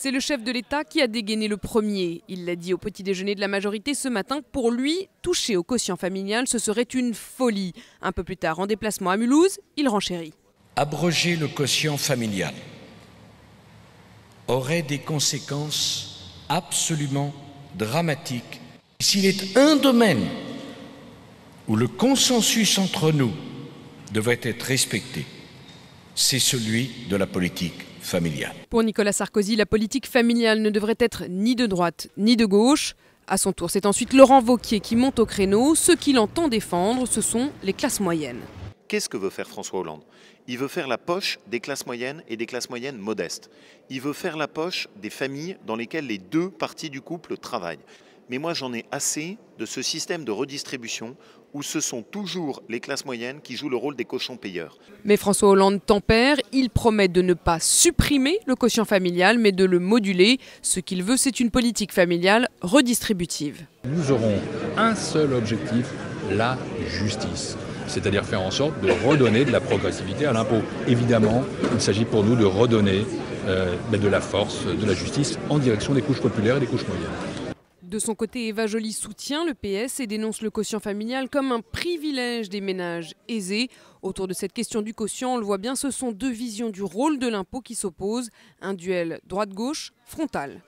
C'est le chef de l'État qui a dégainé le premier. Il l'a dit au petit déjeuner de la majorité ce matin. Pour lui, toucher au quotient familial, ce serait une folie. Un peu plus tard, en déplacement à Mulhouse, il renchérit. Abroger le quotient familial aurait des conséquences absolument dramatiques. S'il est un domaine où le consensus entre nous devrait être respecté, c'est celui de la politique familiale. Pour Nicolas Sarkozy, la politique familiale ne devrait être ni de droite ni de gauche. À son tour, c'est ensuite Laurent Wauquiez qui monte au créneau. Ceux qu'il entend défendre, ce sont les classes moyennes. Qu'est-ce que veut faire François Hollande? Il veut faire la poche des classes moyennes et des classes moyennes modestes. Il veut faire la poche des familles dans lesquelles les deux parties du couple travaillent. Mais moi, j'en ai assez de ce système de redistribution où ce sont toujours les classes moyennes qui jouent le rôle des cochons payeurs. Mais François Hollande tempère. Il promet de ne pas supprimer le quotient familial, mais de le moduler. Ce qu'il veut, c'est une politique familiale redistributive. Nous aurons un seul objectif, la justice. C'est-à-dire faire en sorte de redonner de la progressivité à l'impôt. Évidemment, il s'agit pour nous de redonner de la force, de la justice en direction des couches populaires et des couches moyennes. De son côté, Eva Joly soutient le PS et dénonce le quotient familial comme un privilège des ménages aisés. Autour de cette question du quotient, on le voit bien, ce sont deux visions du rôle de l'impôt qui s'opposent. Un duel droite-gauche frontal.